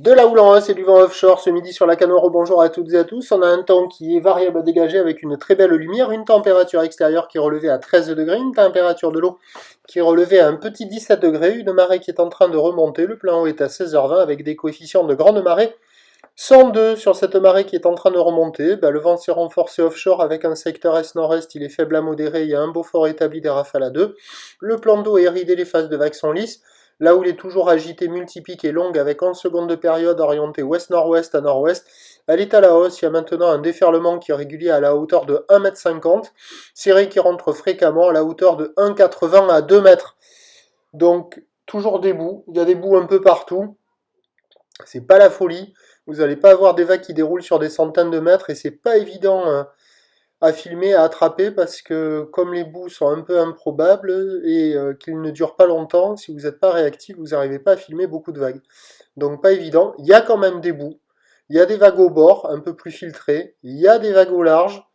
De la houle en A, c'est du vent offshore ce midi sur la Canoro. Bonjour à toutes et à tous. On a un temps qui est variable à dégager avec une très belle lumière, une température extérieure qui est relevée à 13 degrés, une température de l'eau qui est relevée à un petit 17 degrés, une marée qui est en train de remonter. Le plein eau est à 16h20 avec des coefficients de grande marée 102 sur cette marée qui est en train de remonter. Le vent s'est renforcé offshore avec un secteur est-nord-est, il est faible à modéré, il y a un beau fort établi des rafales à 2. Le plan d'eau est ridé, les phases de vagues sont lisses. Là où il est toujours agité, multipique et longue avec 11 secondes de période orientée ouest-nord-ouest à nord-ouest, elle est à la hausse. Il y a maintenant un déferlement qui est régulier à la hauteur de 1,50 m, ciré qui rentre fréquemment à la hauteur de 1,80 à 2 mètres. Donc toujours des bouts, il y a des bouts un peu partout, c'est pas la folie, vous n'allez pas avoir des vagues qui déroulent sur des centaines de mètres et c'est pas évident à filmer, à attraper, parce que comme les bouts sont un peu improbables et qu'ils ne durent pas longtemps, si vous n'êtes pas réactif, vous n'arrivez pas à filmer beaucoup de vagues. Donc pas évident, il y a quand même des bouts, il y a des vagues au bord, un peu plus filtrées, il y a des vagues au large,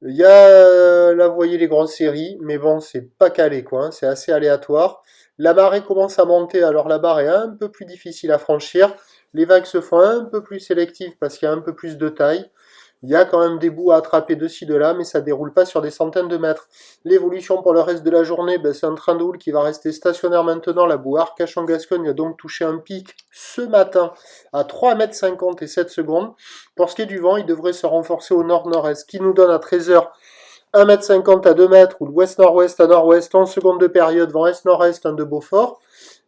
il y a, là vous voyez les grosses séries, mais bon, c'est pas calé quoi, hein, c'est assez aléatoire. La marée commence à monter, alors la barre est un peu plus difficile à franchir, les vagues se font un peu plus sélectives parce qu'il y a un peu plus de taille. Il y a quand même des bouts à attraper de ci, de là, mais ça ne déroule pas sur des centaines de mètres. L'évolution pour le reste de la journée, c'est un train de houle qui va rester stationnaire maintenant. La boue Arcachon-Gascogne a donc touché un pic ce matin à 3,50 m et 7 secondes. Pour ce qui est du vent, il devrait se renforcer au nord-nord-est, ce qui nous donne à 13h 1,50 m à 2 mètres, ou l'ouest-nord-ouest à nord-ouest, 11 secondes de période, vent est-nord-est, un de Beaufort.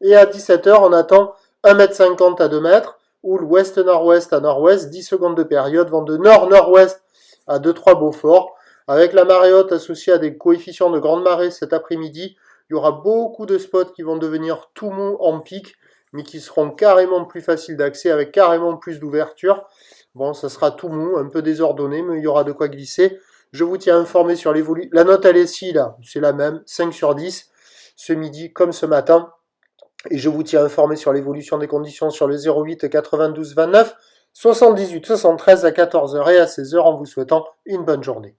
Et à 17h, on attend 1,50 m à 2 mètres, ou l'ouest-nord-ouest à nord-ouest, 10 secondes de période, vent de nord-nord-ouest à 2-3 Beaufort. Avec la marée haute associée à des coefficients de grande marée cet après-midi, il y aura beaucoup de spots qui vont devenir tout mous en pic, mais qui seront carrément plus faciles d'accès, avec carrément plus d'ouverture. Bon, ça sera tout mou, un peu désordonné, mais il y aura de quoi glisser. Je vous tiens informé sur l'évolution. La note à ici, là, c'est la même, 5 sur 10, ce midi comme ce matin. Et je vous tiens informé sur l'évolution des conditions sur le 08 92 29 78 73 à 14h et à 16h en vous souhaitant une bonne journée.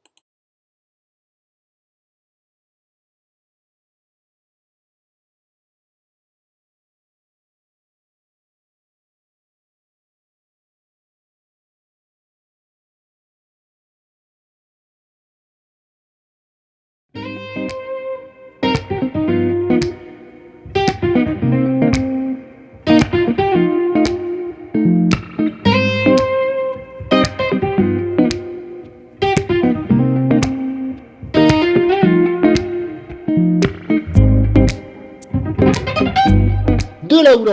De la houle